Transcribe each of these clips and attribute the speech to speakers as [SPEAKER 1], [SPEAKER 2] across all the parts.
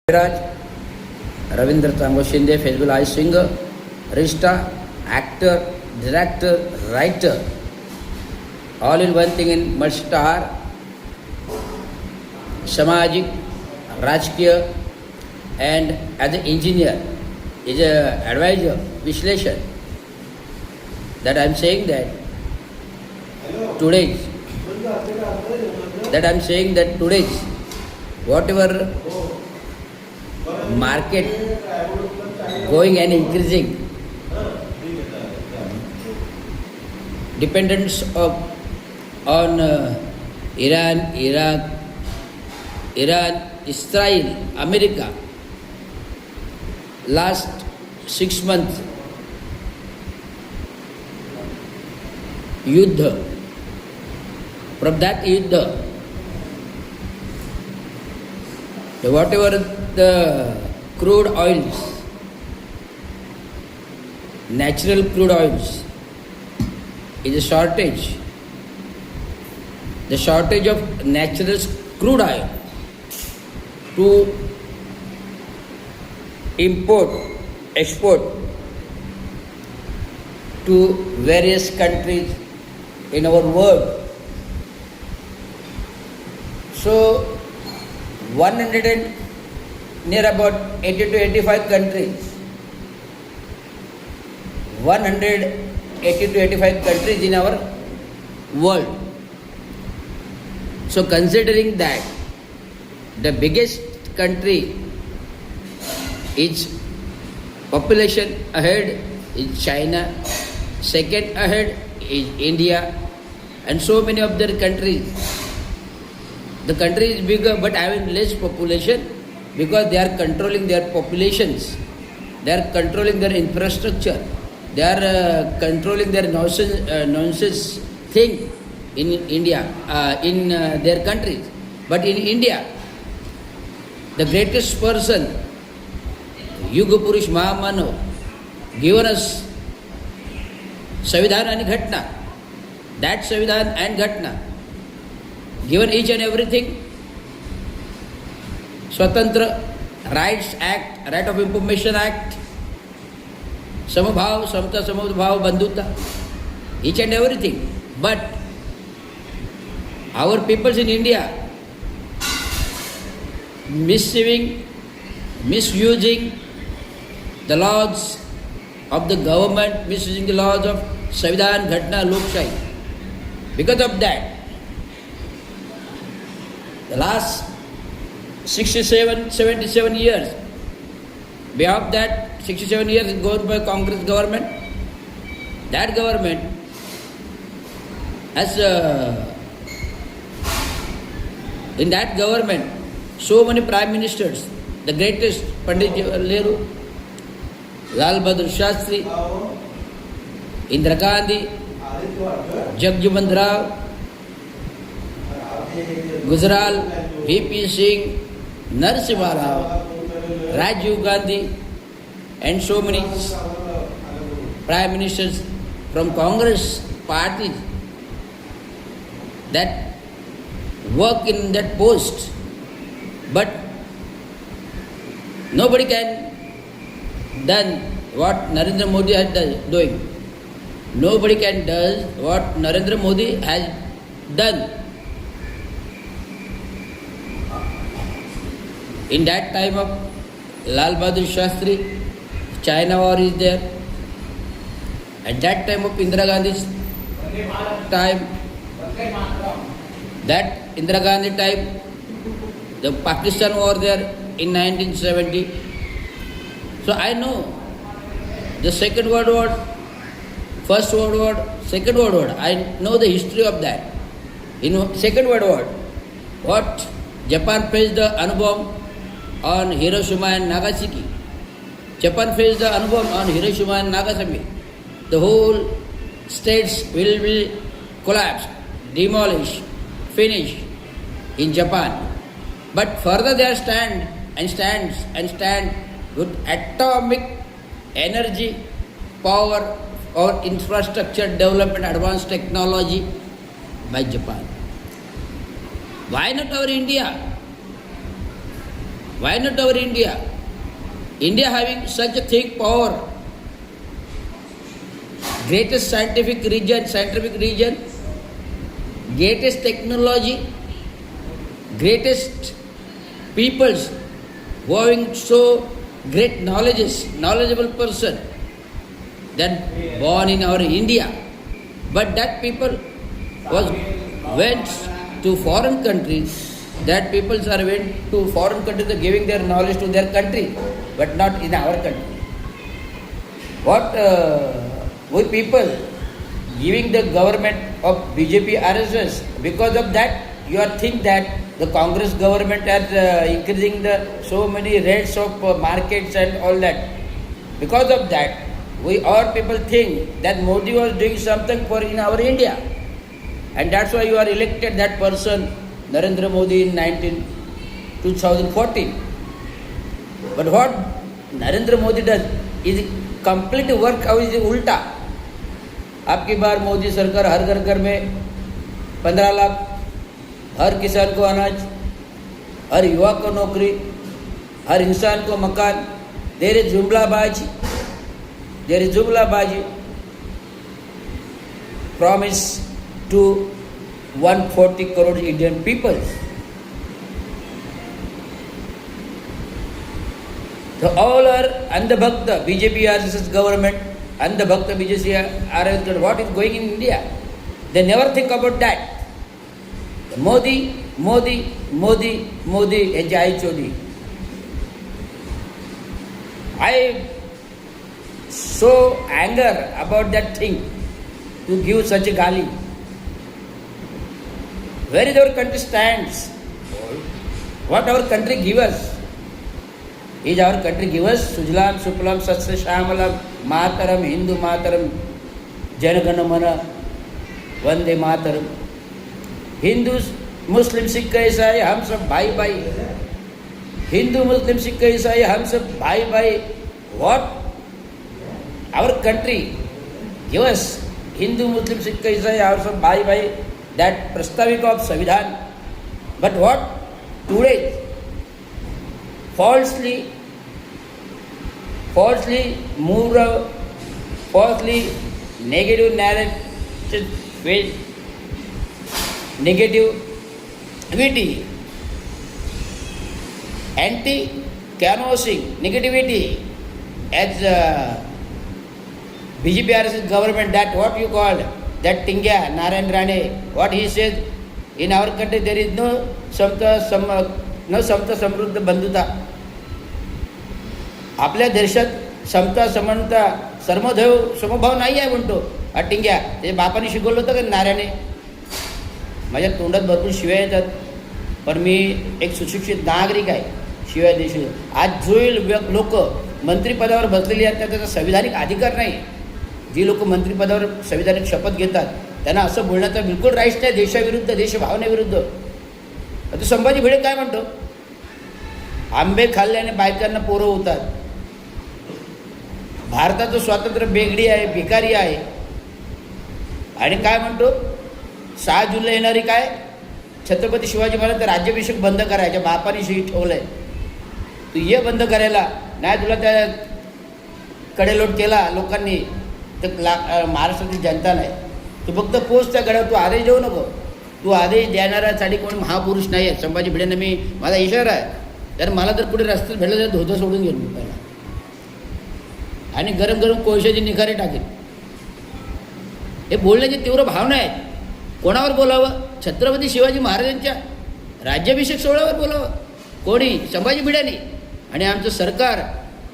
[SPEAKER 1] Raj, Ravindra Tango Shinde, Fezbul I singer, registrar, actor, director, writer, all in one thing in multi-star, Samajik, Rajkiya, and as an engineer, is a advisor, Vishleshan. That I am saying that today's, whatever market going and increasing, dependence on Iran, Iraq, Israel, America. Last 6 months, Yuddha. From that Yuddha, whatever the crude oils, natural crude oils, is a shortage. The shortage of natural crude oil to import, export to various countries in our world. So 100 about 80 to 85 countries. 180 to 85 countries in our world. So considering that the biggest country is population ahead is China, second ahead is India, and so many of their countries. The country is bigger but having less population because they are controlling their populations, they are controlling their infrastructure, they are controlling their nonsense thing in India, in their countries. But in India, the greatest person, Yuga Purush Mahamanav, given us Samvidhan and Ghatna, that Samvidhan and Ghatna, given each and everything, Swatantra, Rights Act, Right of Information Act, Samabhav, Samta, Samabhav, Bandhuta, each and everything. But our peoples in India misusing the laws of the government, misusing the laws of Samvidhan, Ghatna, Lokshai. Because of that, the last 77 years, behalf that 67 years gone by Congress government, that government has, in that government, so many prime ministers, the greatest Pandit Jawaharlal Nehru, Lal Bahadur Shastri, Indira Gandhi, Jagjivan Rao, Gujral, VP Singh, Narasimha Rao, Rajiv Gandhi, and so many prime ministers from Congress party that work in that post. But nobody can done what Narendra Modi has doing. Nobody can do what Narendra Modi has done. In that time of Lal Bahadur Shastri, China war is there. At that time of Indira Gandhi's time, that Indira Gandhi time, the Pakistan war there in 1970. So I know the Second World War, First World War, Second World War. I know the history of that. In Second World War, what Japan faced the Anubomb on Hiroshima and Nagasaki. Japan faced the Anubomb on Hiroshima and Nagasaki. The whole states will be collapsed, demolished, finished in Japan. But further they stand with atomic energy, power or infrastructure development, advanced technology by Japan. Why not our India? Why not our India? India having such a thick power, greatest scientific region, greatest technology, greatest peoples who having so great knowledgeable person than born in our India. But that people went to foreign countries. That people are went to foreign countries, giving their knowledge to their country, but not in our country. What we people giving the government of BJP RSS, because of that you are think that the Congress government are increasing the so many rates of markets and all that. Because of that, we all people think that Modi was doing something for in our India, and that's why you are elected that person Narendra Modi in 2014. But what Narendra Modi does is complete work how is उल्टा. आपकी बार मोदी सरकार हर घर में 15 लाख, हर किसान को अनाज, हर युवा को नौकरी, हर इंसान को मकान. There is जुमलाबाजी promise to 140 crore Indian people. So all are Andhabhakta, BJP RSS government, Andhabhakta BJP RSS government. What is going in India? They never think about that. Modi, and Jai Chodi. I so anger about that thing to give such a gali. Where is our country stands? What our country give us? Is our country give us Sujlam, Suplam, Satsya Shamalam, Mataram, Hindu Mataram, Janaganamana, Vande Mataram. Hindus, Muslim, Sikh Isai, हम सब भाई भाई. Hindu, Muslim, Sikh Isai, हम सब भाई भाई. What? Our country give us Hindu, Muslim, Sikh Isai, हम सब भाई भाई. That Prastavika of Samvidhan. But what? Today, falsely moved, falsely negative narrative, negativity, anti-canvassing negativity as BJP RSS government, that what you called, that Tingya, Narayan Rane, what he says, in our country there is no Samta Samruddha Bandhuta. आपल्या देशात समता समानता समभाव नाही आहे म्हणतो हा टिंग्या. ते बापाने शिकवलं होतं का नाऱ्याने. माझ्या तोंडात भरपूर शिव्या येतात, पण मी एक सुशिक्षित नागरिक आहे. शिव्या देश आज जो लोक मंत्रिपदावर बसलेली आहेत त्याचा संविधानिक अधिकार नाही. जी लोक मंत्रिपदावर संविधानिक शपथ घेतात त्यांना असं बोलण्याचा बिलकुल राईट नाही देशाविरुद्ध, देशभावनेविरुद्ध. आता संभाजी भिडे काय म्हणतो, आंबे खाल्ल्याने बायकांना पोरं होतात. भारताचं स्वातंत्र्य बेगडी आहे, भिकारी आहे. आणि काय म्हणतो 6 जुलै येणारी काय छत्रपती शिवाजी महाराज राज्याभिषेक बंद करायच्या बापाने शिही ठेवलंय. तू ये बंद करायला नाही, तुला त्या कडेलोट केला लोकांनी तर महाराष्ट्रातील जनता नाही. तू फक्त पोच त्या गड्यावर, तू आदेश देऊ नको. तू आदेश देणाऱ्यासाठी कोणी महापुरुष नाही आहे. संभाजी भिडेंना मी माझा इशारा आहे, तर मला जर कुठे रस्त्यात भेटलं तर धोतं सोडून घेऊन मी पहिला आणि गरम गरम कोळशाची निखारे टाकेल. हे बोलण्याची तीव्र भावना आहे. कोणावर बोलावं? छत्रपती शिवाजी महाराजांच्या राज्याभिषेक सोहळ्यावर बोलावं कोणी? संभाजी भिडेंनी. आणि आमचं सरकार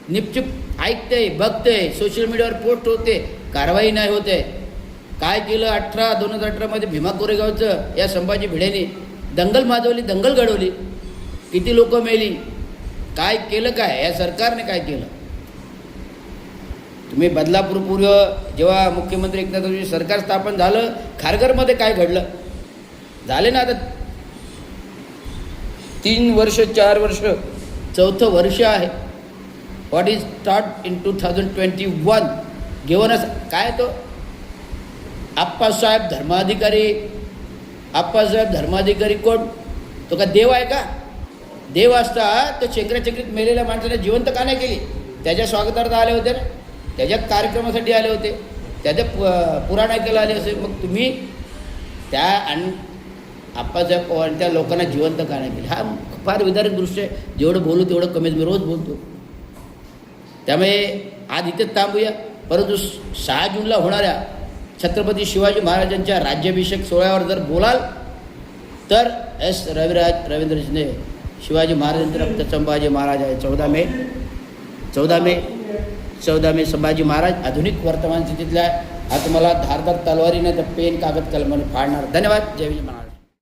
[SPEAKER 1] निपचूप ऐकतंय, बघतंय, सोशल मीडियावर पोस्ट होते, कारवाई नाही होते. काय केलं 2018 भीमा कोरेगावचं या संभाजी भिडेंनी? दंगल माजवली, दंगल घडवली, किती लोक मेली. काय केलं? काय या सरकारने काय केलं? तुम्ही बदलापूर पूर्व जेव्हा मुख्यमंत्री एकनाथ सरकार स्थापन झालं, खारघरमध्ये काय घडलं? झाले ना आता 3 वर्ष 4 वर्ष, 4थं वर्ष आहे. व्हॉट इज स्टार्ट इन 2021 घेऊन काय तो आप्पासाहेब धर्माधिकारी. आप्पासाहेब धर्माधिकारी कोण? तो का देव आहे का? देव असता तर चक्रीत मेलेल्या माणसाने जिवंत का नाही केली? त्याच्या स्वागतार्थ आले होते ना, त्याच्या कार्यक्रमासाठी आले होते, त्याच्या पुराण ऐकायला आले असे. मग तुम्ही त्या आप्पासाहेब पवार त्या लोकांना जिवंत का नाही केले? हा फार विदारक दृष्टी आहे. जेवढं बोलू तेवढं कमीच, मी रोज बोलतो. त्यामुळे आज इथेच थांबूया. परंतु 6 जूनला होणाऱ्या छत्रपती शिवाजी महाराजांच्या राज्याभिषेक सोहळ्यावर जर बोलाल तर एस रवींद्रजीने शिवाजी महाराजांचे रक्त संभाजी महाराज आहे. 14 मे संभाजी महाराज आधुनिक वर्तमान स्थितीतल्या. हा तुम्हाला धारदार तलवारी नाही तर पेन कागद कलमाने फाडणार. धन्यवाद. जय विजय महाराज.